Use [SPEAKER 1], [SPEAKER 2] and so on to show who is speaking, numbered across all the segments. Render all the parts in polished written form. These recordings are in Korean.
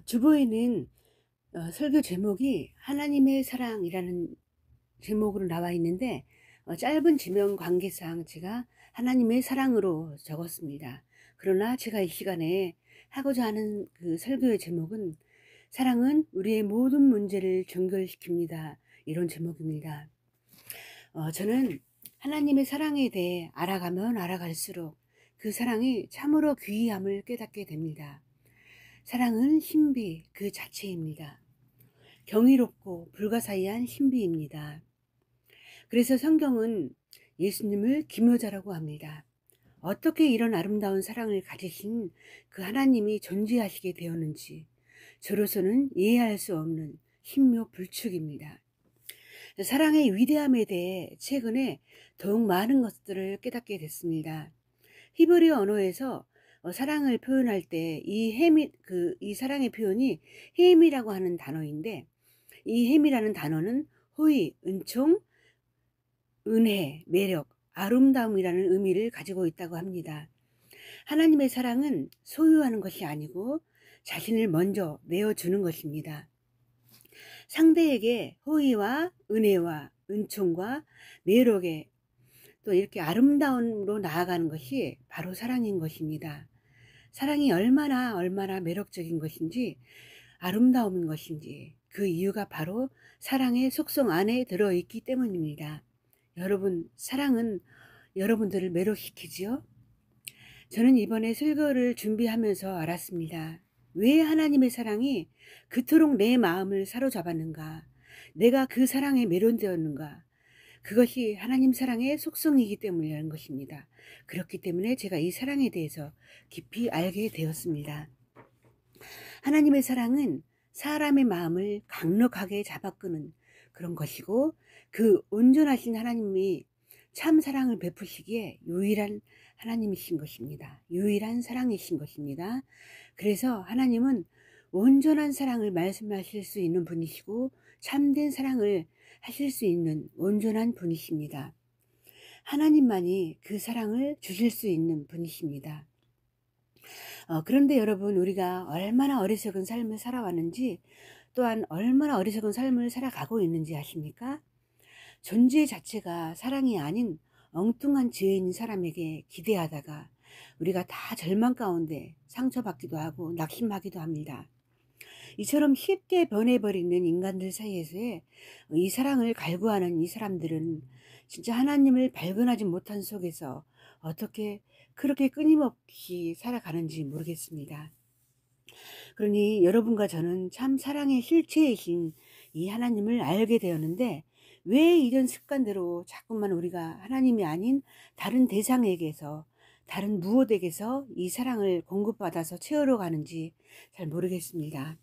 [SPEAKER 1] 주보에는 설교 제목이 하나님의 사랑이라는 제목으로 나와 있는데, 짧은 지명 관계상 제가 하나님의 사랑으로 적었습니다. 그러나 제가 이 시간에 하고자 하는 그 설교의 제목은 사랑은 우리의 모든 문제를 종결시킵니다. 이런 제목입니다. 저는 하나님의 사랑에 대해 알아가면 알아갈수록 그 사랑이 참으로 귀함을 깨닫게 됩니다. 사랑은 신비 그 자체입니다. 경이롭고 불가사의한 신비입니다. 그래서 성경은 예수님을 기묘자라고 합니다. 어떻게 이런 아름다운 사랑을 가지신 그 하나님이 존재하시게 되었는지 저로서는 이해할 수 없는 신묘불축입니다. 사랑의 위대함에 대해 최근에 더욱 많은 것들을 깨닫게 됐습니다. 히브리어 언어에서 사랑을 표현할 때 이 사랑의 표현이 햄이라고 하는 단어인데, 이 햄이라는 단어는 호의, 은총, 은혜, 매력, 아름다움이라는 의미를 가지고 있다고 합니다. 하나님의 사랑은 소유하는 것이 아니고 자신을 먼저 내어주는 것입니다. 상대에게 호의와 은혜와 은총과 매력에 또 이렇게 아름다움으로 나아가는 것이 바로 사랑인 것입니다. 사랑이 얼마나 매력적인 것인지 아름다운 것인지 그 이유가 바로 사랑의 속성 안에 들어있기 때문입니다. 여러분, 사랑은 여러분들을 매력시키지요? 저는 이번에 설교를 준비하면서 알았습니다. 왜 하나님의 사랑이 그토록 내 마음을 사로잡았는가? 내가 그 사랑에 매료되었는가? 그것이 하나님 사랑의 속성이기 때문이라는 것입니다. 그렇기 때문에 제가 이 사랑에 대해서 깊이 알게 되었습니다. 하나님의 사랑은 사람의 마음을 강력하게 잡아끄는 그런 것이고, 그 온전하신 하나님이 참 사랑을 베푸시기에 유일한 하나님이신 것입니다. 유일한 사랑이신 것입니다. 그래서 하나님은 온전한 사랑을 말씀하실 수 있는 분이시고 참된 사랑을 하실 수 있는 온전한 분이십니다. 하나님만이 그 사랑을 주실 수 있는 분이십니다. 그런데 여러분, 우리가 얼마나 어리석은 삶을 살아왔는지, 또한 얼마나 어리석은 삶을 살아가고 있는지 아십니까? 존재 자체가 사랑이 아닌 엉뚱한 죄인 사람에게 기대하다가 우리가 다 절망 가운데 상처받기도 하고 낙심하기도 합니다. 이처럼 쉽게 변해버리는 인간들 사이에서의 이 사랑을 갈구하는 이 사람들은 진짜 하나님을 발견하지 못한 속에서 어떻게 그렇게 끊임없이 살아가는지 모르겠습니다. 그러니 여러분과 저는 참 사랑의 실체이신 이 하나님을 알게 되었는데, 왜 이런 습관대로 자꾸만 우리가 하나님이 아닌 다른 대상에게서, 다른 무엇에게서 이 사랑을 공급받아서 채우러 가는지 잘 모르겠습니다.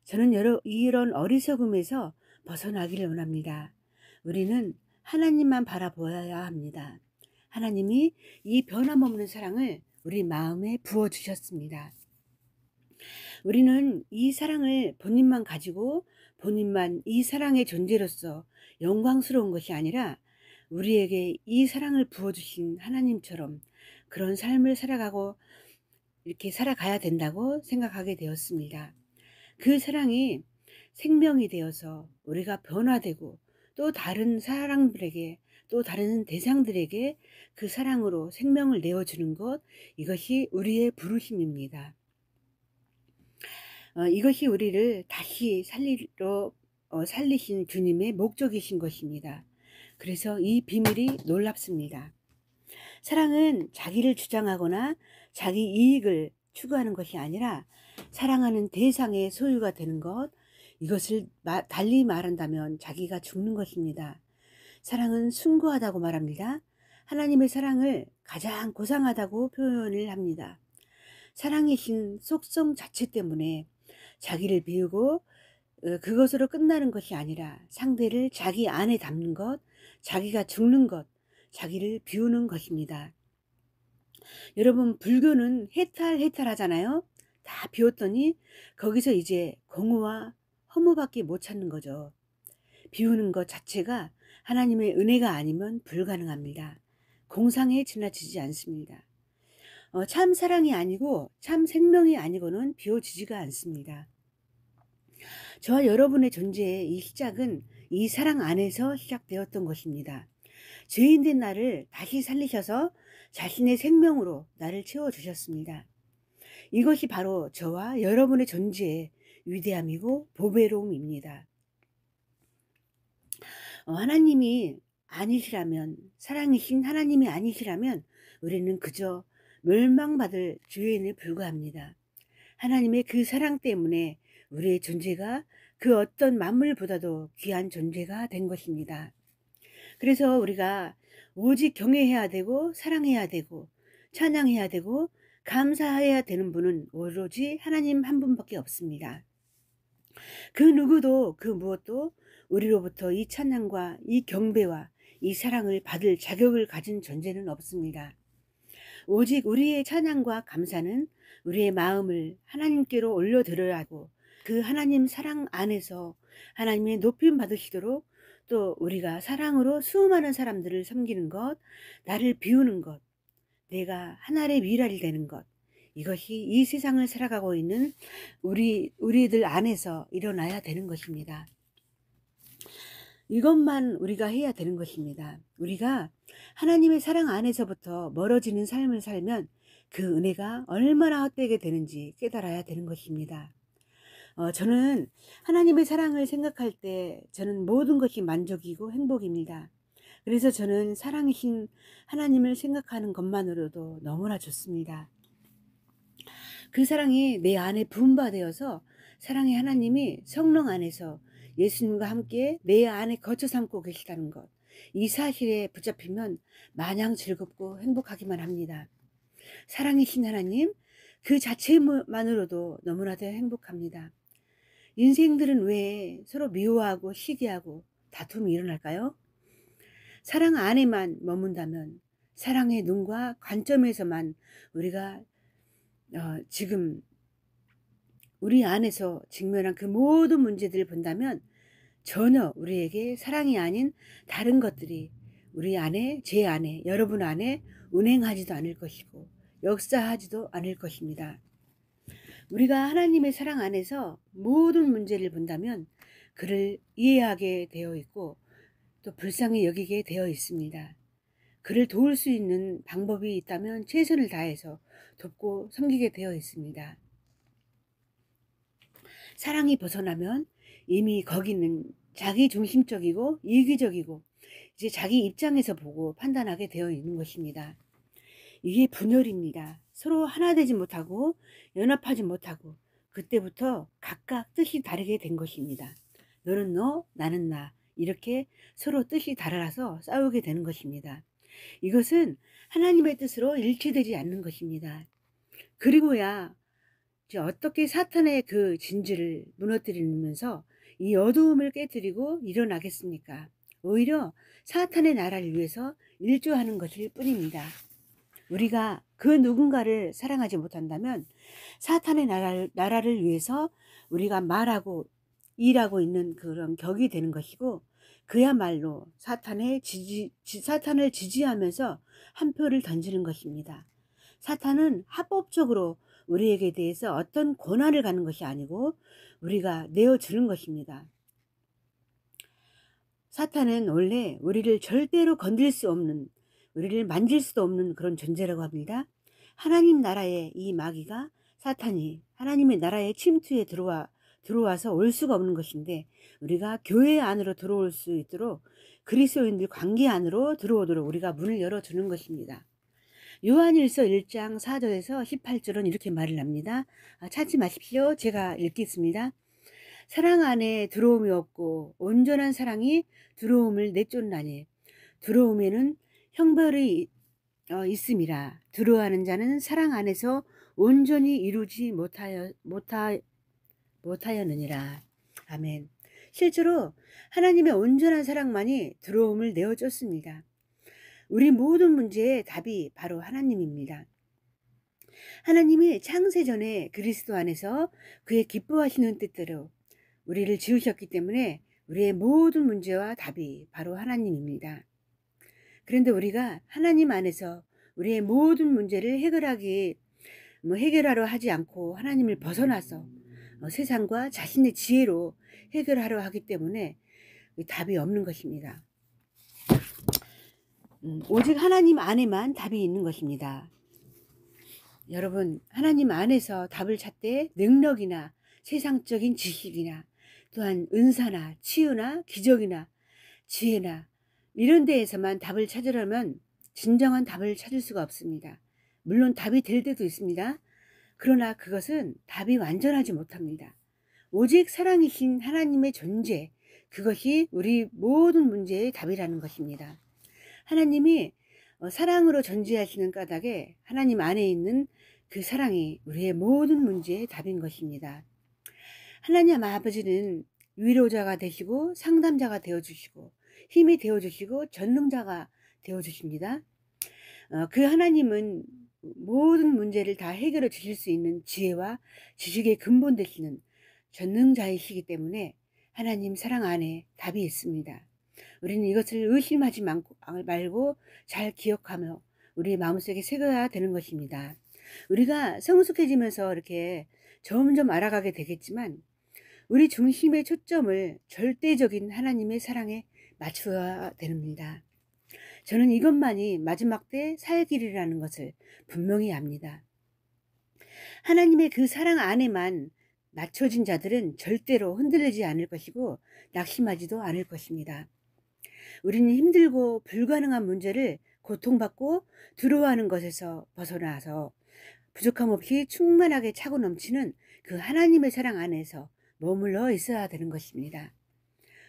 [SPEAKER 1] 저는 이런 어리석음에서 벗어나기를 원합니다. 우리는 하나님만 바라보아야 합니다. 하나님이 이 변함없는 사랑을 우리 마음에 부어주셨습니다. 우리는 이 사랑을 본인만 가지고 본인만 이 사랑의 존재로서 영광스러운 것이 아니라 우리에게 이 사랑을 부어주신 하나님처럼 그런 삶을 살아가고 이렇게 살아가야 된다고 생각하게 되었습니다. 그 사랑이 생명이 되어서 우리가 변화되고 또 다른 사람들에게, 또 다른 대상들에게 그 사랑으로 생명을 내어주는 것, 이것이 우리의 부르심입니다. 이것이 우리를 다시 살리신 주님의 목적이신 것입니다. 그래서 이 비밀이 놀랍습니다. 사랑은 자기를 주장하거나 자기 이익을 추구하는 것이 아니라 사랑하는 대상의 소유가 되는 것, 이것을 달리 말한다면 자기가 죽는 것입니다. 사랑은 숭고하다고 말합니다. 하나님의 사랑을 가장 고상하다고 표현을 합니다. 사랑이신 속성 자체 때문에 자기를 비우고 그것으로 끝나는 것이 아니라 상대를 자기 안에 담는 것, 자기가 죽는 것, 자기를 비우는 것입니다. 여러분, 불교는 해탈하잖아요. 다 비웠더니 거기서 이제 공허와 허무밖에 못 찾는 거죠. 비우는 것 자체가 하나님의 은혜가 아니면 불가능합니다. 공상에 지나치지 않습니다. 참 사랑이 아니고 참 생명이 아니고는 비워지지가 않습니다. 저와 여러분의 존재의 이 시작은 이 사랑 안에서 시작되었던 것입니다. 죄인된 나를 다시 살리셔서 자신의 생명으로 나를 채워주셨습니다. 이것이 바로 저와 여러분의 존재의 위대함이고 보배로움입니다. 하나님이 아니시라면, 사랑이신 하나님이 아니시라면 우리는 그저 멸망받을 죄인에 불과합니다. 하나님의 그 사랑 때문에 우리의 존재가 그 어떤 만물보다도 귀한 존재가 된 것입니다. 그래서 우리가 오직 경외해야 되고 사랑해야 되고 찬양해야 되고 감사해야 되는 분은 오로지 하나님 한 분밖에 없습니다. 그 누구도 그 무엇도 우리로부터 이 찬양과 이 경배와 이 사랑을 받을 자격을 가진 존재는 없습니다. 오직 우리의 찬양과 감사는 우리의 마음을 하나님께로 올려드려야 하고 그 하나님 사랑 안에서 하나님의 높임 받으시도록 또 우리가 사랑으로 수많은 사람들을 섬기는 것, 나를 비우는 것, 내가 하나의 미랄이 되는 것, 이것이 이 세상을 살아가고 있는 우리들 안에서 일어나야 되는 것입니다. 이것만 우리가 해야 되는 것입니다. 우리가 하나님의 사랑 안에서부터 멀어지는 삶을 살면 그 은혜가 얼마나 헛되게 되는지 깨달아야 되는 것입니다. 저는 하나님의 사랑을 생각할 때 저는 모든 것이 만족이고 행복입니다. 그래서 저는 사랑이신 하나님을 생각하는 것만으로도 너무나 좋습니다. 그 사랑이 내 안에 분바되어서 사랑의 하나님이 성령 안에서 예수님과 함께 내 안에 거쳐 삼고 계시다는 것, 이 사실에 붙잡히면 마냥 즐겁고 행복하기만 합니다. 사랑이신 하나님 그 자체만으로도 너무나도 행복합니다. 인생들은 왜 서로 미워하고 시기하고 다툼이 일어날까요? 사랑 안에만 머문다면, 사랑의 눈과 관점에서만 우리가 지금 우리 안에서 직면한 그 모든 문제들을 본다면 전혀 우리에게 사랑이 아닌 다른 것들이 우리 안에, 제 안에, 여러분 안에 운행하지도 않을 것이고 역사하지도 않을 것입니다. 우리가 하나님의 사랑 안에서 모든 문제를 본다면 그를 이해하게 되어 있고 또 불쌍히 여기게 되어 있습니다. 그를 도울 수 있는 방법이 있다면 최선을 다해서 돕고 섬기게 되어 있습니다. 사랑이 벗어나면 이미 거기는 자기중심적이고 이기적이고 이제 자기 입장에서 보고 판단하게 되어 있는 것입니다. 이게 분열입니다. 서로 하나 되지 못하고 연합하지 못하고 그때부터 각각 뜻이 다르게 된 것입니다. 너는 너, 나는 나, 이렇게 서로 뜻이 달라서 싸우게 되는 것입니다. 이것은 하나님의 뜻으로 일치되지 않는 것입니다. 그리고야 이제 어떻게 사탄의 그 진주를 무너뜨리면서 이 어두움을 깨뜨리고 일어나겠습니까? 오히려 사탄의 나라를 위해서 일조하는 것일 뿐입니다. 우리가 그 누군가를 사랑하지 못한다면 사탄의 나라를 위해서 우리가 말하고 일하고 있는 그런 격이 되는 것이고 그야말로 사탄을 지지하면서 한 표를 던지는 것입니다. 사탄은 합법적으로 우리에게 대해서 어떤 권한을 갖는 것이 아니고 우리가 내어주는 것입니다. 사탄은 원래 우리를 절대로 건드릴 수 없는, 우리를 만질 수도 없는 그런 존재라고 합니다. 하나님 나라의 이 마귀가 사탄이 하나님의 나라에 침투해 들어와서 올 수가 없는 것인데 우리가 교회 안으로 들어올 수 있도록 그리스도인들 관계 안으로 들어오도록 우리가 문을 열어주는 것입니다. 요한일서 1장 4절에서 18절은 이렇게 말을 합니다. 찾지 마십시오. 제가 읽겠습니다. 사랑 안에 들어옴이 없고 온전한 사랑이 들어옴을 내쫓나니 들어옴에는 형벌이 있음이라. 들어가는 자는 사랑 안에서 온전히 이루지 못하였느니라. 아멘. 실제로 하나님의 온전한 사랑만이 들어옴을 내어줬습니다. 우리 모든 문제의 답이 바로 하나님입니다. 하나님이 창세전에 그리스도 안에서 그의 기뻐하시는 뜻대로 우리를 지으셨기 때문에 우리의 모든 문제와 답이 바로 하나님입니다. 그런데 우리가 하나님 안에서 우리의 모든 문제를 해결하려 하지 않고 하나님을 벗어나서 세상과 자신의 지혜로 해결하려 하기 때문에 답이 없는 것입니다. 오직 하나님 안에만 답이 있는 것입니다. 여러분, 하나님 안에서 답을 찾되 능력이나 세상적인 지식이나 또한 은사나 치유나 기적이나 지혜나 이런 데에서만 답을 찾으려면 진정한 답을 찾을 수가 없습니다. 물론 답이 될 때도 있습니다. 그러나 그것은 답이 완전하지 못합니다. 오직 사랑이신 하나님의 존재, 그것이 우리 모든 문제의 답이라는 것입니다. 하나님이 사랑으로 존재하시는 까닭에 하나님 안에 있는 그 사랑이 우리의 모든 문제의 답인 것입니다. 하나님 아버지는 위로자가 되시고 상담자가 되어주시고 힘이 되어주시고 전능자가 되어주십니다. 그 하나님은 모든 문제를 다 해결해 주실 수 있는 지혜와 지식의 근본 되시는 전능자이시기 때문에 하나님 사랑 안에 답이 있습니다. 우리는 이것을 의심하지 말고 잘 기억하며 우리 마음속에 새겨야 되는 것입니다. 우리가 성숙해지면서 이렇게 점점 알아가게 되겠지만 우리 중심의 초점을 절대적인 하나님의 사랑에 맞추어야 됩니다. 저는 이것만이 마지막 때 살 길이라는 것을 분명히 압니다. 하나님의 그 사랑 안에만 맞춰진 자들은 절대로 흔들리지 않을 것이고 낙심하지도 않을 것입니다. 우리는 힘들고 불가능한 문제를 고통받고 두려워하는 것에서 벗어나서 부족함 없이 충만하게 차고 넘치는 그 하나님의 사랑 안에서 머물러 있어야 되는 것입니다.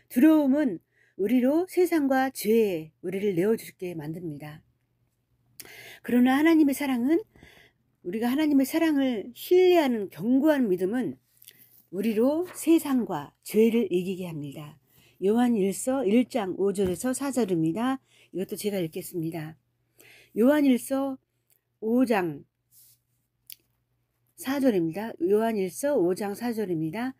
[SPEAKER 1] 두려움은 우리로 세상과 죄에 우리를 내어주게 만듭니다. 그러나 하나님의 사랑은, 우리가 하나님의 사랑을 신뢰하는 견고한 믿음은 우리로 세상과 죄를 이기게 합니다. 요한일서 1장 5절에서 4절입니다. 이것도 제가 읽겠습니다. 요한일서 5장 4절입니다. 요한일서 5장 4절입니다.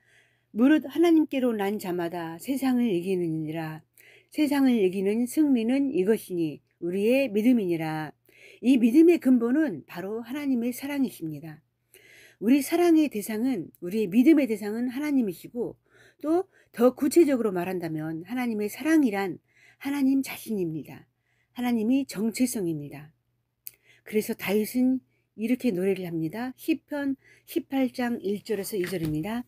[SPEAKER 1] 무릇 하나님께로 난 자마다 세상을 이기느니라. 세상을 이기는 승리는 이것이니 우리의 믿음이니라. 이 믿음의 근본은 바로 하나님의 사랑이십니다. 우리 사랑의 대상은, 우리의 믿음의 대상은 하나님이시고, 또 더 구체적으로 말한다면 하나님의 사랑이란 하나님 자신입니다. 하나님이 정체성입니다. 그래서 다윗은 이렇게 노래를 합니다. 시편 18장 1절에서 2절입니다.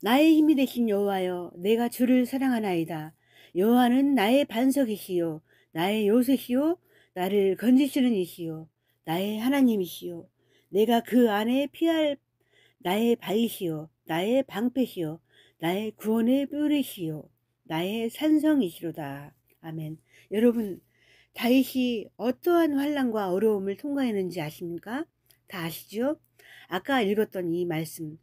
[SPEAKER 1] 나의 힘이 되신 여호와여, 내가 주를 사랑하나이다. 여호와는 나의 반석이시요 나의 요새시요 나를 건지시는 이시요 나의 하나님이시요 내가 그 안에 피할 나의 바위시요 나의 방패시요 나의 구원의 뿔이시요 나의 산성이시로다. 아멘. 여러분, 다윗이 어떠한 환난과 어려움을 통과했는지 아십니까? 다 아시죠? 아까 읽었던 이 말씀이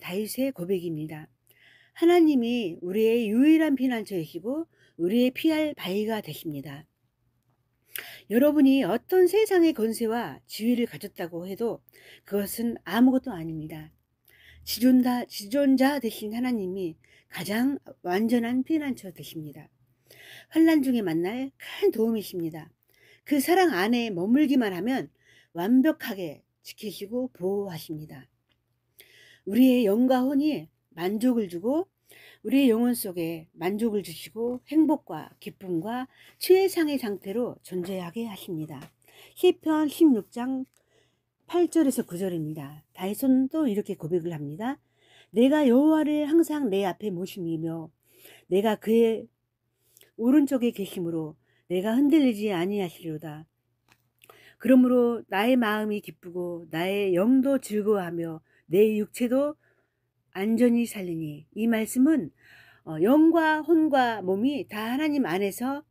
[SPEAKER 1] 다윗의 고백입니다. 하나님이 우리의 유일한 피난처이시고 우리의 피할 바위가 되십니다. 여러분이 어떤 세상의 권세와 지위를 가졌다고 해도 그것은 아무것도 아닙니다. 지존자 되신 하나님이 가장 완전한 피난처 되십니다. 환난 중에 만날 큰 도움이십니다. 그 사랑 안에 머물기만 하면 완벽하게 지키시고 보호하십니다. 우리의 영과 혼이 만족을 주고 우리의 영혼 속에 만족을 주시고 행복과 기쁨과 최상의 상태로 존재하게 하십니다. 시편 16장 8절에서 9절입니다. 다윗은 또 이렇게 고백을 합니다. 내가 여호와를 항상 내 앞에 모심이며 내가 그의 오른쪽에 계심으로 내가 흔들리지 아니하시리로다. 그러므로 나의 마음이 기쁘고 나의 영도 즐거워하며 내 육체도 안전히 살리니, 이 말씀은 영과 혼과 몸이 다 하나님 안에서,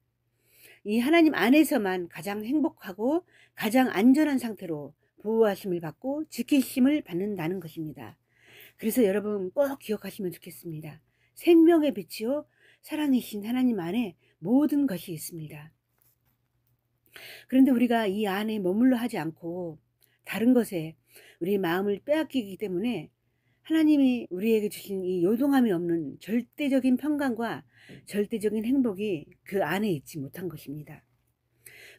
[SPEAKER 1] 이 하나님 안에서만 가장 행복하고 가장 안전한 상태로 보호하심을 받고 지키심을 받는다는 것입니다. 그래서 여러분 꼭 기억하시면 좋겠습니다. 생명의 빛이요 사랑이신 하나님 안에 모든 것이 있습니다. 그런데 우리가 이 안에 머물러 하지 않고 다른 것에 우리 마음을 빼앗기기 때문에 하나님이 우리에게 주신 이 요동함이 없는 절대적인 평강과 절대적인 행복이 그 안에 있지 못한 것입니다.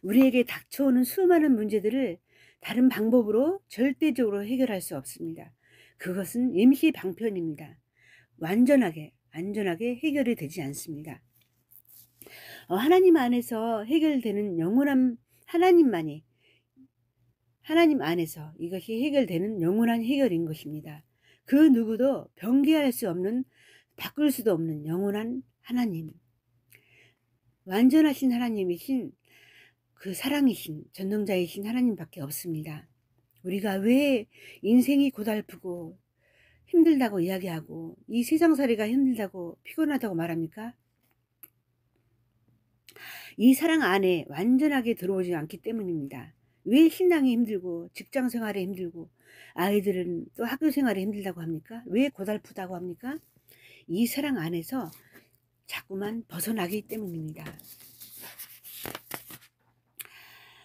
[SPEAKER 1] 우리에게 닥쳐오는 수많은 문제들을 다른 방법으로 절대적으로 해결할 수 없습니다. 그것은 임시 방편입니다. 안전하게 해결이 되지 않습니다. 하나님 안에서 해결되는 영원한 하나님 안에서 이것이 해결되는 영원한 해결인 것입니다. 그 누구도 변개할 수 없는, 바꿀 수도 없는 영원한 하나님, 완전하신 하나님이신, 그 사랑이신 전능자이신 하나님밖에 없습니다. 우리가 왜 인생이 고달프고 힘들다고 이야기하고 이 세상살이가 힘들다고 피곤하다고 말합니까? 이 사랑 안에 완전하게 들어오지 않기 때문입니다. 왜 신앙이 힘들고 직장생활에 힘들고 아이들은 또 학교생활에 힘들다고 합니까? 왜 고달프다고 합니까? 이 사랑 안에서 자꾸만 벗어나기 때문입니다.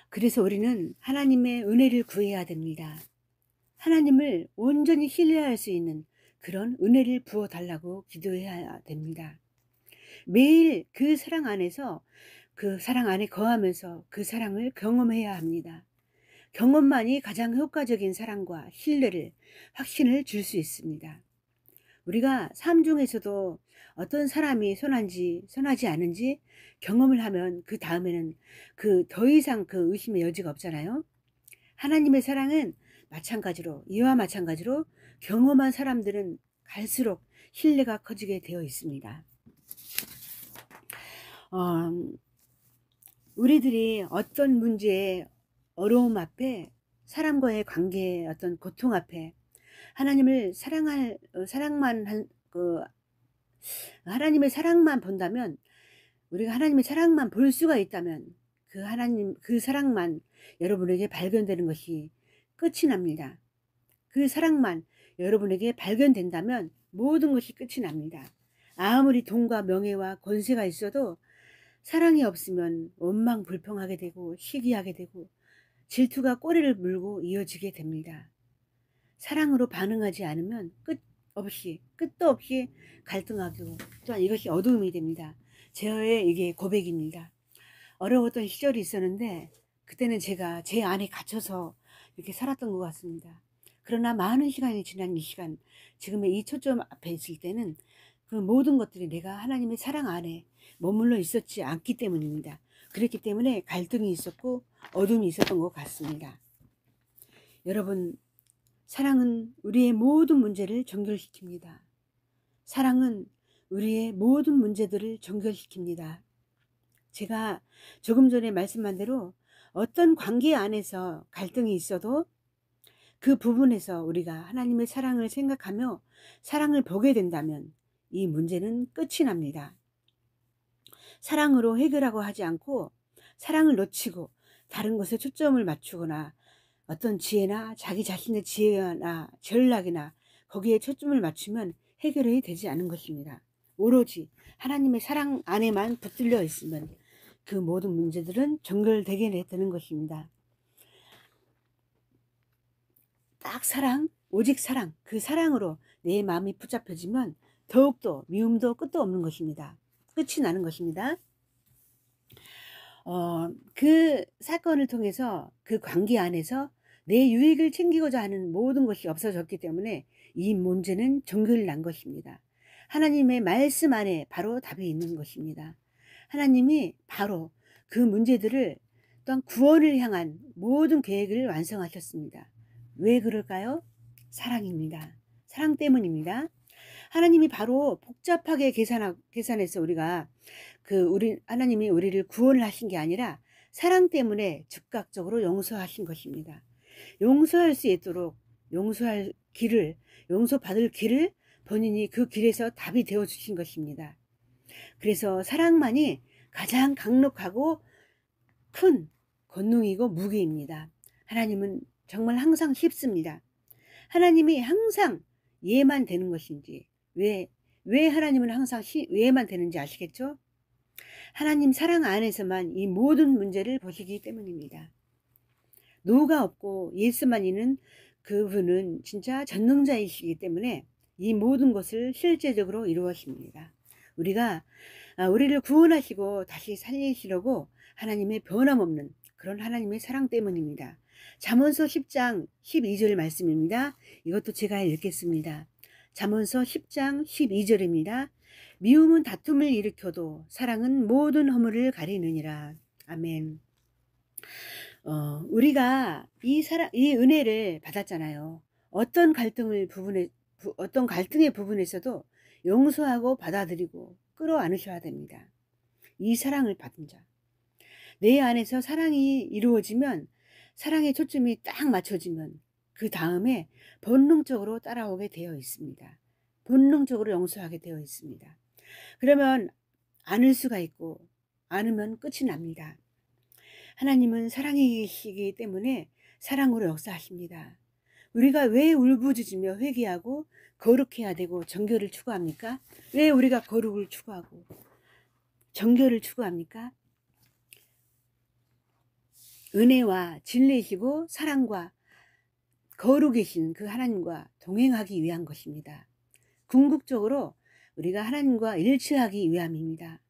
[SPEAKER 1] 그래서 우리는 하나님의 은혜를 구해야 됩니다. 하나님을 온전히 신뢰할 수 있는 그런 은혜를 부어달라고 기도해야 됩니다. 매일 그 사랑 안에서, 그 사랑 안에 거하면서 그 사랑을 경험해야 합니다. 경험만이 가장 효과적인 사랑과 신뢰를, 확신을 줄 수 있습니다. 우리가 삶 중에서도 어떤 사람이 선한지 선하지 않은지 경험을 하면 그 다음에는 더 이상 그 의심의 여지가 없잖아요. 하나님의 사랑은 이와 마찬가지로 경험한 사람들은 갈수록 신뢰가 커지게 되어 있습니다. 우리들이 어떤 문제의 어려움 앞에, 사람과의 관계의 어떤 고통 앞에 하나님의 사랑만 본다면, 우리가 하나님의 사랑만 볼 수가 있다면 그 사랑만 여러분에게 발견되는 것이 끝이 납니다. 그 사랑만 여러분에게 발견된다면 모든 것이 끝이 납니다. 아무리 돈과 명예와 권세가 있어도 사랑이 없으면 원망불평하게 되고 시기하게 되고 질투가 꼬리를 물고 이어지게 됩니다. 사랑으로 반응하지 않으면 끝도 없이 갈등하고, 또한 이것이 어두움이 됩니다. 저의 이게 고백입니다. 어려웠던 시절이 있었는데 그때는 제가 제 안에 갇혀서 이렇게 살았던 것 같습니다. 그러나 많은 시간이 지난 이 시간, 지금의 이 초점 앞에 있을 때는 그 모든 것들이 내가 하나님의 사랑 안에 머물러 있었지 않기 때문입니다. 그렇기 때문에 갈등이 있었고 어둠이 있었던 것 같습니다. 여러분, 사랑은 우리의 모든 문제를 정결시킵니다. 사랑은 우리의 모든 문제들을 정결시킵니다. 제가 조금 전에 말씀한 대로 어떤 관계 안에서 갈등이 있어도 그 부분에서 우리가 하나님의 사랑을 생각하며 사랑을 보게 된다면 이 문제는 끝이 납니다. 사랑으로 해결하고 하지 않고 사랑을 놓치고 다른 것에 초점을 맞추거나 어떤 지혜나 자기 자신의 지혜나 전략이나 거기에 초점을 맞추면 해결이 되지 않은 것입니다. 오로지 하나님의 사랑 안에만 붙들려 있으면 그 모든 문제들은 정결되게 되는 것입니다. 딱 오직 사랑, 그 사랑으로 내 마음이 붙잡혀지면 더욱더 미움도 끝도 없는 것입니다. 끝이 나는 것입니다. 그 사건을 통해서 그 관계 안에서 내 유익을 챙기고자 하는 모든 것이 없어졌기 때문에 이 문제는 정결난 것입니다. 하나님의 말씀 안에 바로 답이 있는 것입니다. 하나님이 바로 그 문제들을, 또한 구원을 향한 모든 계획을 완성하셨습니다. 왜 그럴까요? 사랑입니다. 사랑 때문입니다. 하나님이 바로 복잡하게 계산해서 하나님이 우리를 구원을 하신 게 아니라 사랑 때문에 즉각적으로 용서하신 것입니다. 용서할 수 있도록 용서받을 길을 본인이 그 길에서 답이 되어 주신 것입니다. 그래서 사랑만이 가장 강력하고 큰 권능이고 무기입니다. 하나님은 정말 항상 쉽습니다. 하나님이 항상 예만 되는 것인지, 왜 하나님은 항상 예만 되는지 아시겠죠? 하나님 사랑 안에서만 이 모든 문제를 보시기 때문입니다. 노가 없고 예수만 있는 그분은 진짜 전능자이시기 때문에 이 모든 것을 실제적으로 이루어십니다. 우리를 구원하시고 다시 살리시려고 하나님의 변함없는 그런 하나님의 사랑 때문입니다. 잠언서 10장 12절 말씀입니다. 이것도 제가 읽겠습니다. 잠언서 10장 12절입니다. 미움은 다툼을 일으켜도 사랑은 모든 허물을 가리느니라. 아멘. 우리가 이 은혜를 받았잖아요. 어떤 갈등의 부분에서도 용서하고 받아들이고 끌어안으셔야 됩니다. 이 사랑을 받은 자. 내 안에서 사랑이 이루어지면, 사랑의 초점이 딱 맞춰지면 그 다음에 본능적으로 따라오게 되어 있습니다. 본능적으로 용서하게 되어 있습니다. 그러면 안을 수가 있고 안으면 끝이 납니다. 하나님은 사랑이시기 때문에 사랑으로 역사하십니다. 우리가 왜 울부짖으며 회개하고 거룩해야 되고 정결을 추구합니까? 왜 우리가 거룩을 추구하고 정결을 추구합니까? 은혜와 진리이시고 사랑과 거룩이신 그 하나님과 동행하기 위한 것입니다. 궁극적으로 우리가 하나님과 일치하기 위함입니다.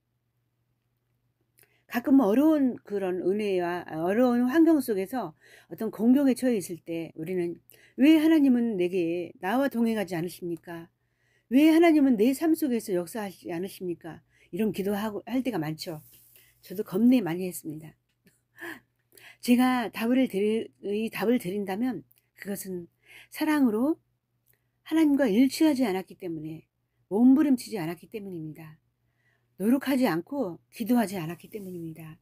[SPEAKER 1] 가끔 어려운 그런 은혜와 어려운 환경 속에서 어떤 공경에 처해 있을 때 우리는 왜 하나님은 내게 나와 동행하지 않으십니까? 왜 하나님은 내 삶 속에서 역사하시지 않으십니까? 이런 기도하고 할 때가 많죠. 저도 겁내 많이 했습니다. 제가 답을 드린다면 그것은 사랑으로 하나님과 일치하지 않았기 때문에, 몸부림치지 않았기 때문입니다. 노력하지 않고 기도하지 않았기 때문입니다.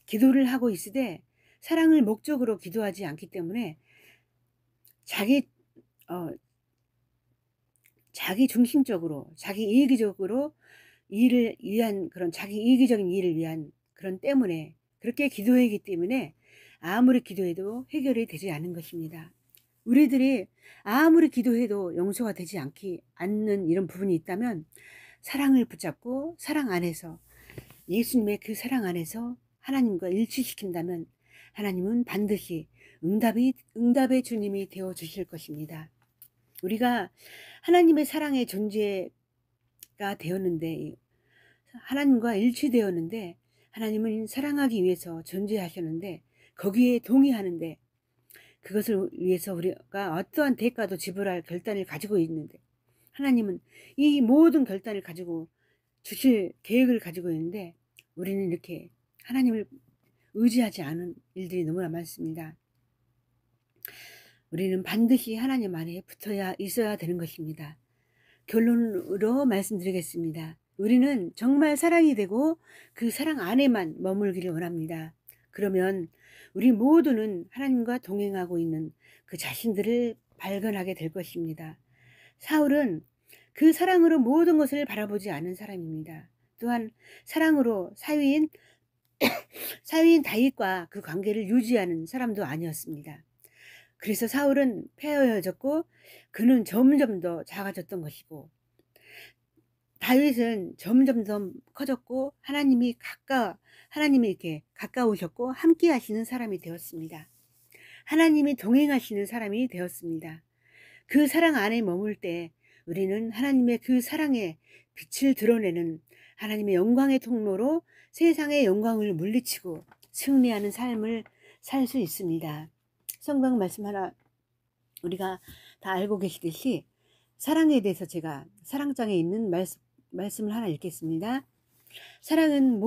[SPEAKER 1] 기도를 하고 있으되 사랑을 목적으로 기도하지 않기 때문에 자기 중심적으로, 자기 이기적으로 일을 위한 그런 자기 이기적인 일을 위한 그런 때문에, 그렇게 기도하기 때문에 아무리 기도해도 해결이 되지 않는 것입니다. 우리들이 아무리 기도해도 용서가 되지 않는 이런 부분이 있다면 사랑을 붙잡고 사랑 안에서, 예수님의 그 사랑 안에서 하나님과 일치시킨다면 하나님은 반드시 응답의 주님이 되어 주실 것입니다. 우리가 하나님의 사랑의 존재가 되었는데, 하나님과 일치되었는데, 하나님은 사랑하기 위해서 존재하셨는데 거기에 동의하는데, 그것을 위해서 우리가 어떠한 대가도 지불할 결단을 가지고 있는데, 하나님은 이 모든 결단을 가지고 주실 계획을 가지고 있는데 우리는 이렇게 하나님을 의지하지 않은 일들이 너무나 많습니다. 우리는 반드시 하나님 안에 붙어야 있어야 되는 것입니다. 결론으로 말씀드리겠습니다. 우리는 정말 사랑이 되고 그 사랑 안에만 머물기를 원합니다. 그러면 우리 모두는 하나님과 동행하고 있는 그 자신들을 발견하게 될 것입니다. 사울은 그 사랑으로 모든 것을 바라보지 않은 사람입니다. 또한 사랑으로 사위인 다윗과 그 관계를 유지하는 사람도 아니었습니다. 그래서 사울은 폐허해졌고 그는 점점 더 작아졌던 것이고, 다윗은 점점 더 커졌고 하나님이 이렇게 가까우셨고 함께 하시는 사람이 되었습니다. 하나님이 동행하시는 사람이 되었습니다. 그 사랑 안에 머물 때 우리는 하나님의 그 사랑의 빛을 드러내는 하나님의 영광의 통로로 세상의 영광을 물리치고 승리하는 삶을 살 수 있습니다. 성경 말씀 하나 우리가 다 알고 계시듯이 사랑에 대해서 제가 사랑장에 있는 말씀을 하나 읽겠습니다. 사랑은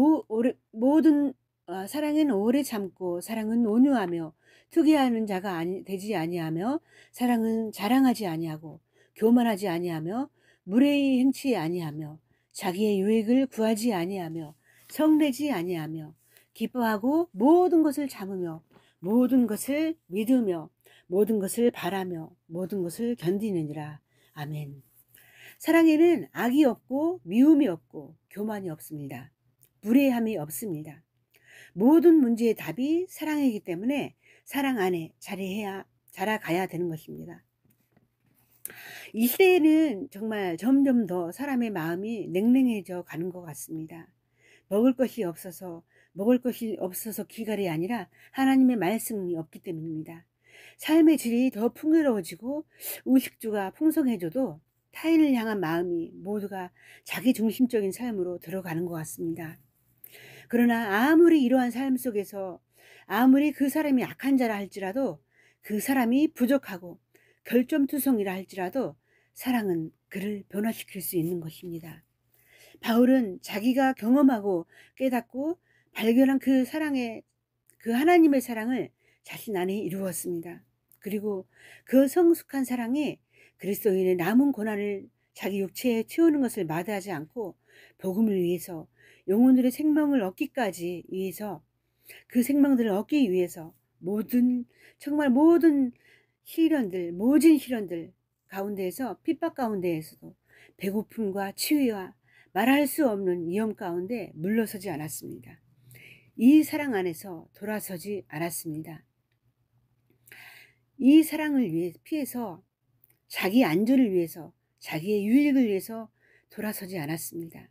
[SPEAKER 1] 사랑은 오래 참고 사랑은 온유하며 투기하는 자가 되지 아니하며, 사랑은 자랑하지 아니하고 교만하지 아니하며 무례히 행치 아니하며 자기의 유익을 구하지 아니하며 성내지 아니하며 기뻐하고 모든 것을 참으며 모든 것을 믿으며 모든 것을 바라며 모든 것을 견디느니라. 아멘. 사랑에는 악이 없고 미움이 없고 교만이 없습니다. 무례함이 없습니다. 모든 문제의 답이 사랑이기 때문에 사랑 안에 자라가야 되는 것입니다. 이 시대에는 정말 점점 더 사람의 마음이 냉랭해져 가는 것 같습니다. 먹을 것이 없어서 기갈이 아니라 하나님의 말씀이 없기 때문입니다. 삶의 질이 더 풍요로워지고 의식주가 풍성해져도 타인을 향한 마음이 모두가 자기 중심적인 삶으로 들어가는 것 같습니다. 그러나 아무리 이러한 삶 속에서 아무리 그 사람이 악한 자라 할지라도, 그 사람이 부족하고 결점투성이라 할지라도 사랑은 그를 변화시킬 수 있는 것입니다. 바울은 자기가 경험하고 깨닫고 발견한 그 사랑의, 그 하나님의 사랑을 자신 안에 이루었습니다. 그리고 그 성숙한 사랑이 그리스도인의 남은 고난을 자기 육체에 채우는 것을 마다하지 않고 복음을 위해서, 영혼들의 생명을 얻기까지 위해서, 그 생명들을 얻기 위해서 정말 모든 시련들, 모진 시련들 가운데에서, 핍박 가운데에서도 배고픔과 치유와 말할 수 없는 위험 가운데 물러서지 않았습니다. 이 사랑 안에서 돌아서지 않았습니다. 이 사랑을 피해서, 자기 안전을 위해서, 자기의 유익을 위해서 돌아서지 않았습니다.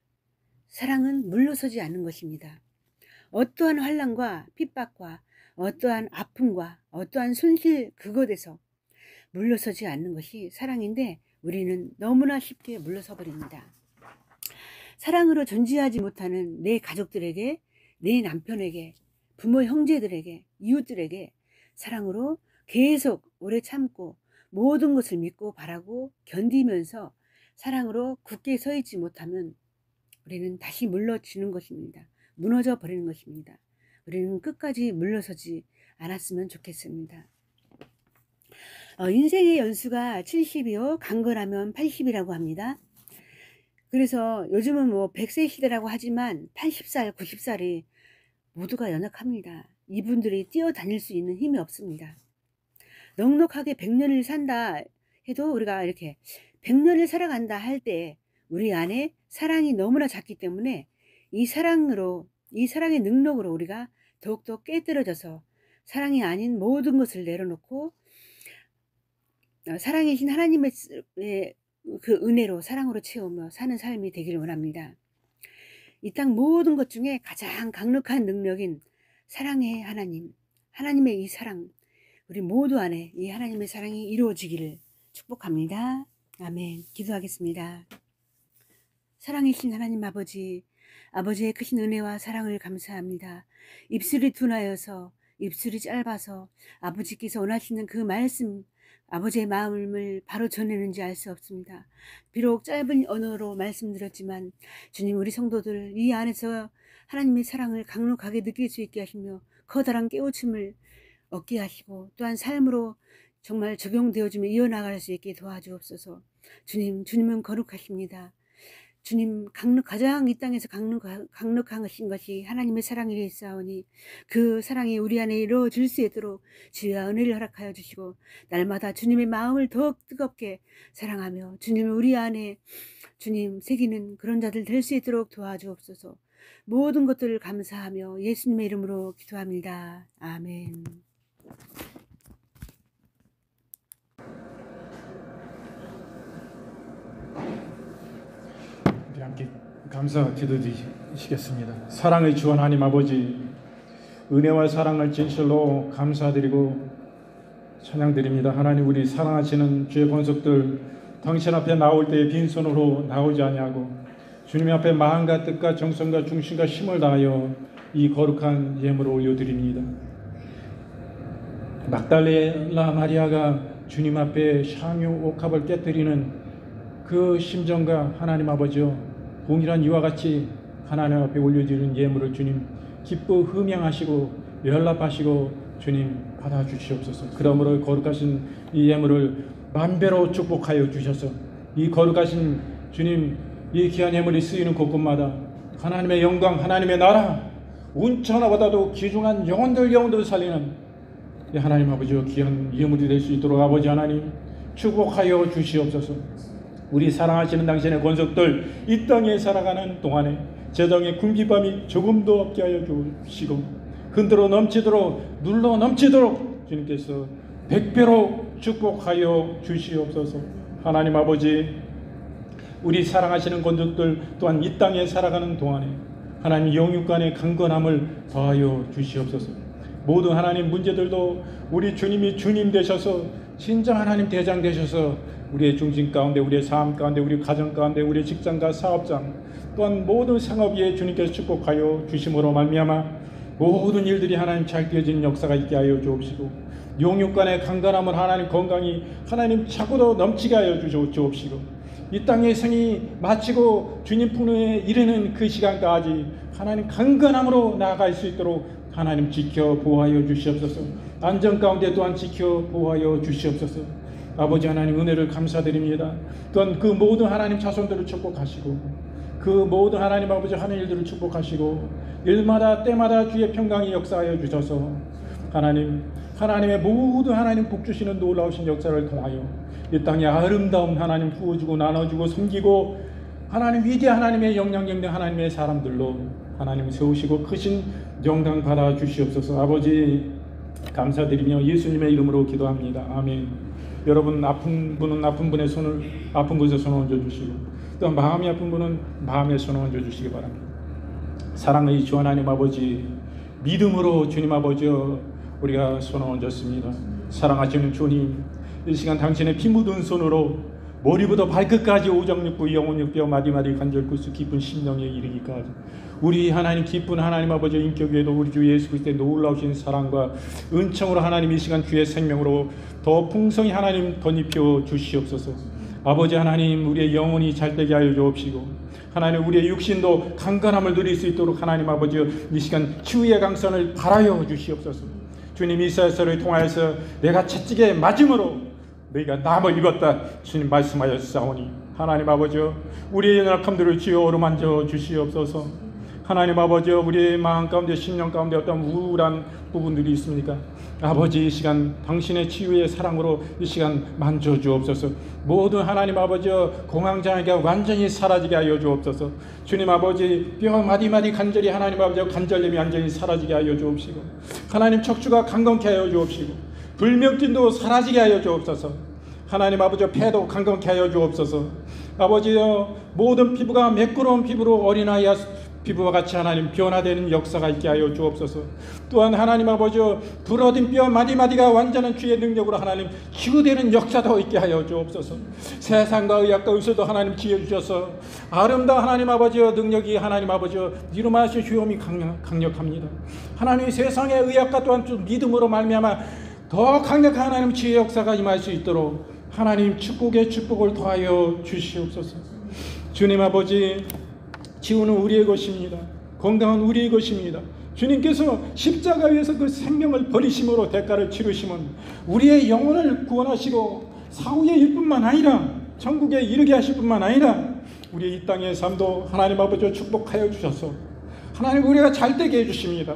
[SPEAKER 1] 사랑은 물러서지 않는 것입니다. 어떠한 환난과 핍박과 어떠한 아픔과 어떠한 손실, 그것에서 물러서지 않는 것이 사랑인데 우리는 너무나 쉽게 물러서 버립니다. 사랑으로 존재하지 못하는 내 가족들에게, 내 남편에게, 부모 형제들에게, 이웃들에게 사랑으로 계속 오래 참고 모든 것을 믿고 바라고 견디면서 사랑으로 굳게 서 있지 못하면 우리는 다시 물러지는 것입니다. 무너져 버리는 것입니다. 우리는 끝까지 물러서지 않았으면 좋겠습니다. 인생의 연수가 70이요 강건하면 80이라고 합니다. 그래서 요즘은 뭐 100세 시대라고 하지만 80살, 90살이 모두가 연약합니다. 이분들이 뛰어다닐 수 있는 힘이 없습니다. 넉넉하게 100년을 산다 해도 우리가 이렇게 100년을 살아간다 할 때 우리 안에 사랑이 너무나 작기 때문에 이 사랑의 능력으로 우리가 더욱더 깨뜨려져서 사랑이 아닌 모든 것을 내려놓고 사랑이신 하나님의 그 은혜로, 사랑으로 채우며 사는 삶이 되기를 원합니다. 이 땅 모든 것 중에 가장 강력한 능력인 사랑의 하나님, 하나님의 이 사랑, 우리 모두 안에 이 하나님의 사랑이 이루어지기를 축복합니다. 아멘. 기도하겠습니다. 사랑이신 하나님 아버지, 아버지의 크신 은혜와 사랑을 감사합니다. 입술이 둔하여서, 입술이 짧아서 아버지께서 원하시는 그 말씀, 아버지의 마음을 바로 전했는지 알 수 없습니다. 비록 짧은 언어로 말씀드렸지만 주님, 우리 성도들 이 안에서 하나님의 사랑을 강력하게 느낄 수 있게 하시며 커다란 깨우침을 얻게 하시고 또한 삶으로 정말 적용되어지며 이어나갈 수 있게 도와주옵소서. 주님, 주님은 거룩하십니다. 주님, 가장 이 땅에서 강력하신 것이 하나님의 사랑이사오니 그 사랑이 우리 안에 이루어질 수 있도록 지혜와 은혜를 허락하여 주시고 날마다 주님의 마음을 더욱 뜨겁게 사랑하며 주님을 우리 안에 주님 새기는 그런 자들 될 수 있도록 도와주옵소서. 모든 것들을 감사하며 예수님의 이름으로 기도합니다. 아멘.
[SPEAKER 2] 함께 감사 기도드리시겠습니다. 사랑의 주 하나님 아버지, 은혜와 사랑을 진실로 감사드리고 찬양드립니다. 하나님, 우리 사랑하시는 주의 권속들 당신 앞에 나올 때에 빈손으로 나오지 아니하고 주님 앞에 마음과 뜻과 정성과 중심과 힘을 다하여 이 거룩한 예물을 올려드립니다. 막달레나 마리아가 주님 앞에 향유 옥합을 깨뜨리는 그 심정과 하나님 아버지여, 동일한 이와 같이 하나님 앞에 올려드리는 예물을 주님 기뻐 흠양하시고 연락하시고 주님 받아주시옵소서. 그러므로 거룩하신 이 예물을 만배로 축복하여 주셔서 이 거룩하신 주님 이 귀한 예물이 쓰이는 곳곳마다 하나님의 영광, 하나님의 나라, 운천하보다도 귀중한 영혼들 살리는 이 하나님 아버지와 귀한 예물이 될 수 있도록 아버지 하나님 축복하여 주시옵소서. 우리 사랑하시는 당신의 권속들 이 땅에 살아가는 동안에 재정의 궁핍함이 조금도 없게 하여 주시고 흔들어 넘치도록 눌러 넘치도록 주님께서 100배로 축복하여 주시옵소서. 하나님 아버지, 우리 사랑하시는 권속들 또한 이 땅에 살아가는 동안에 하나님 영육간의 강건함을 더하여 주시옵소서. 모든 하나님 문제들도 우리 주님이 주님 되셔서 진정 하나님 대장 되셔서 우리의 중심 가운데, 우리의 삶 가운데, 우리 가정 가운데, 우리의 직장과 사업장 또한 모든 상업 위에 주님께서 축복하여 주심으로 말미암아 모든 일들이 하나님 잘 되어지는 역사가 있게 하여 주옵시고, 용육간의 강건함을 하나님 건강이 하나님 차고도 넘치게 하여 주옵시고, 이 땅의 생이 마치고 주님 품에 이르는 그 시간까지 하나님 강건함으로 나아갈 수 있도록 하나님 지켜 보호하여 주시옵소서. 안전 가운데 또한 지켜 보호하여 주시옵소서. 아버지 하나님 은혜를 감사드립니다. 또한 그 모든 하나님 자손들을 축복하시고, 그 모든 하나님 아버지 하는 일들을 축복하시고, 일마다 때마다 주의 평강이 역사하여 주셔서 하나님의 모든 하나님 복 주시는 놀라우신 역사를 통하여 이 땅에 아름다운 하나님 부어주고 나눠주고 섬기고, 하나님 위대한 하나님의 영향력 있는 하나님의 사람들로 하나님 세우시고 크신 영광 받아 주시옵소서. 아버지 감사드리며 예수님의 이름으로 기도합니다. 아멘. 여러분, 아픈 분은 아픈 분의 손을 아픈 곳에 손을 얹어 주시고, 또 마음이 아픈 분은 마음에 손을 얹어 주시기 바랍니다. 사랑의 주 하나님 아버지, 믿음으로 주님 아버지 우리가 손을 얹었습니다. 사랑하시는 주님, 이 시간 당신의 피 묻은 손으로 머리부터 발끝까지 오장육부 영혼육뼈 마디마디 관절구수 깊은 심령에 이르기까지 우리 하나님 기쁜 하나님 아버지 인격 위에도 우리 주 예수 그리스도의 놀라우신 사랑과 은총으로 하나님 이 시간 주의 생명으로 더 풍성히 하나님 덧입혀 주시옵소서. 아버지 하나님, 우리의 영혼이 잘되게 하여 주옵시고, 하나님 우리의 육신도 강건함을 누릴 수 있도록 하나님 아버지 이 시간 치유의 강선을 바라여 주시옵소서. 주님, 이사야서를 통하여서 내가 채찍에 맞음으로 너희가 남을 입었다 주님 말씀하였사오니, 하나님 아버지 우리의 연약함들을 주여 어루만져 주시옵소서. 하나님 아버지, 우리의 마음 가운데 심령 가운데 어떤 우울한 부분들이 있습니까? 아버지, 이 시간 당신의 치유의 사랑으로 이 시간 만져 주옵소서. 모든 하나님 아버지 공황장애가 완전히 사라지게 하여 주옵소서. 주님 아버지, 뼈 마디마디 관절이 하나님 아버지 관절염이 완전히 사라지게 하여 주옵시고, 하나님 척추가 강건케 하여 주옵시고, 불면증도 사라지게 하여 주옵소서. 하나님 아버지 폐도 강건케 하여 주옵소서. 아버지여, 모든 피부가 매끄러운 피부로 어린아이 피부와 같이 하나님 변화되는 역사가 있게 하여 주옵소서. 또한 하나님 아버지 부러진 뼈 마디마디가 완전한 주의 능력으로 하나님 치유되는 역사도 있게 하여 주옵소서. 세상과 의학과 의술도 하나님 지어주셔서 아름다운 하나님 아버지 능력이 하나님 아버지 이루마하신 주염이 강력합니다. 하나님 세상의 의학과 또한 좀 믿음으로 말미암아 더 강력한 하나님 지혜 역사가 임할 수 있도록 하나님 축복의 축복을 더하여 주시옵소서. 주님 아버지, 치유는 우리의 것입니다. 건강은 우리의 것입니다. 주님께서 십자가 위에서 그 생명을 버리심으로 대가를 치르심은 우리의 영혼을 구원하시고 사후의 일뿐만 아니라 천국에 이르게 하실 뿐만 아니라 우리 이 땅의 삶도 하나님 아버지 축복하여 주셔서 하나님 우리가 잘되게 해주십니다.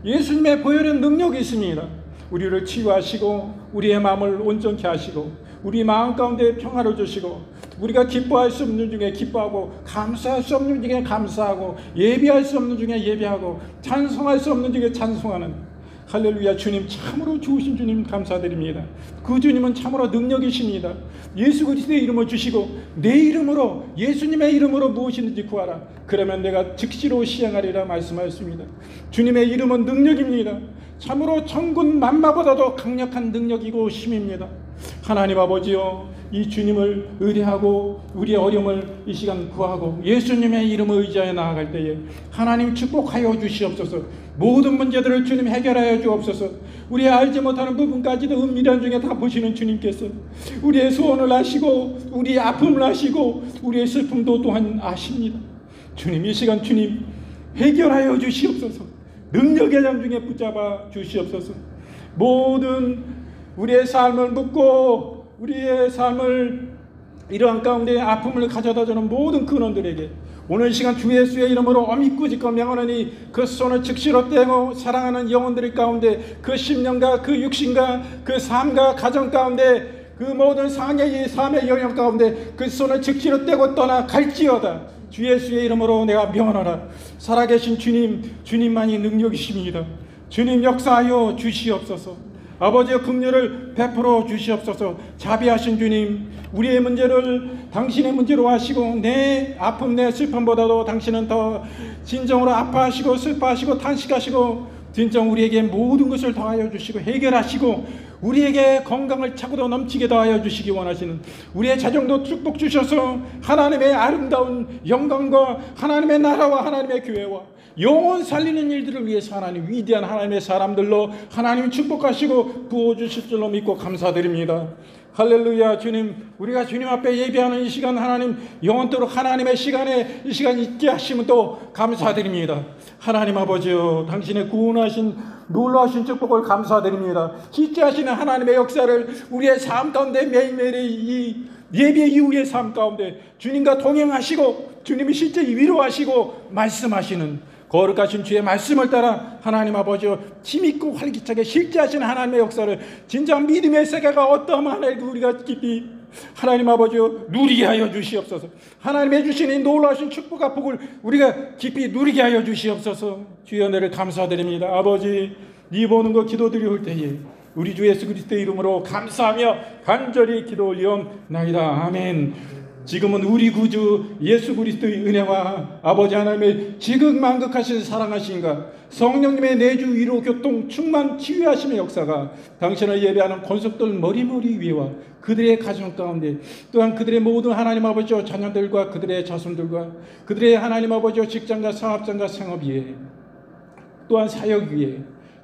[SPEAKER 2] 예수님의 보혈의 능력이 있습니다. 우리를 치유하시고 우리의 마음을 온전케 하시고 우리 마음 가운데 평화를 주시고 우리가 기뻐할 수 없는 중에 기뻐하고 감사할 수 없는 중에 감사하고 예배할 수 없는 중에 예배하고 찬송할 수 없는 중에 찬송하는 할렐루야. 주님 참으로 좋으신 주님 감사드립니다. 그 주님은 참으로 능력이십니다. 예수 그리스도의 이름을 주시고 내 이름으로 예수님의 이름으로 무엇이든지 구하라 그러면 내가 즉시로 시행하리라 말씀하였습니다. 주님의 이름은 능력입니다. 참으로 천군 만마보다도 강력한 능력이고 힘입니다. 하나님 아버지여, 이 주님을 의뢰하고 우리의 어려움을 이 시간 구하고 예수님의 이름을 의지하여 나아갈 때에 하나님 축복하여 주시옵소서. 모든 문제들을 주님 해결하여 주옵소서. 우리의 알지 못하는 부분까지도 은밀한 중에 다 보시는 주님께서 우리의 소원을 아시고 우리의 아픔을 아시고 우리의 슬픔도 또한 아십니다. 주님, 이 시간 주님 해결하여 주시옵소서. 능력의 장중에 붙잡아 주시옵소서. 모든 우리의 삶을 묻고 우리의 삶을 이러한 가운데 아픔을 가져다주는 모든 근원들에게 오늘 시간 주 예수의 이름으로 어미꾸짓고 명하노니 그 손을 즉시로 떼고 사랑하는 영혼들 가운데 그 심령과 그 육신과 그 삶과 가정 가운데 그 모든 삶의 영역 가운데 그 손을 즉시로 떼고 떠나 갈지어다. 주 예수의 이름으로 내가 명하노라. 살아계신 주님, 주님만이 능력이십니다. 주님 역사하여 주시옵소서. 아버지의 긍휼을 베풀어 주시옵소서. 자비하신 주님, 우리의 문제를 당신의 문제로 하시고 내 아픔 내 슬픔보다도 당신은 더 진정으로 아파하시고 슬퍼하시고 탄식하시고 진정 우리에게 모든 것을 더하여 주시고 해결하시고 우리에게 건강을 차고도 넘치게 더하여 주시기 원하시는 우리의 자정도 축복 주셔서 하나님의 아름다운 영광과 하나님의 나라와 하나님의 교회와 영혼 살리는 일들을 위해서 하나님 위대한 하나님의 사람들로 하나님 축복하시고 부어주실 줄로 믿고 감사드립니다. 할렐루야. 주님, 우리가 주님 앞에 예배하는 이 시간 하나님 영원토록 하나님의 시간에 이 시간 있게 하시면 또 감사드립니다. 하나님 아버지요, 당신의 구원하신 놀라우신 축복을 감사드립니다. 실제하시는 하나님의 역사를 우리의 삶 가운데 매일매일의 이 예배 이후의 삶 가운데 주님과 동행하시고 주님이 실제 위로하시고 말씀하시는 거룩하신 주의 말씀을 따라 하나님 아버지요, 힘있고 활기차게 실제하시는 하나님의 역사를 진정 믿음의 세계가 어떠한 우리가 깊이 하나님 아버지요 누리게 하여 주시옵소서. 하나님의 주시는 놀라우신 축복과 복을 우리가 깊이 누리게 하여 주시옵소서. 주의 은혜를 감사드립니다. 아버지, 이 보는 거 기도드리올 때에 우리 주 예수 그리스도의 이름으로 감사하며 간절히 기도 올리옵나이다. 아멘. 지금은 우리 구주 예수 그리스도의 은혜와 아버지 하나님의 지극만극하신 사랑하신가 성령님의 내주 위로 교통 충만 치유하심의 역사가 당신을 예배하는 권속들 머리머리 위와 그들의 가정 가운데 또한 그들의 모든 하나님 아버지와 자녀들과 그들의 자손들과 그들의 하나님 아버지와 직장과 사업장과 생업 위에 또한 사역 위에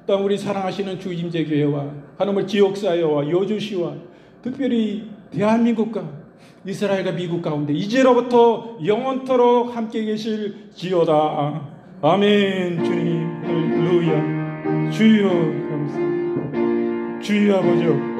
[SPEAKER 2] 또한 우리 사랑하시는 주 임재교회와 하나님의 지역사회와 여주시와 특별히 대한민국과 이스라엘과 미국 가운데 이제로부터 영원토록 함께 계실지어다. 아멘. 주님 할렐루야. 주여 감사합니다. 주여 아버지여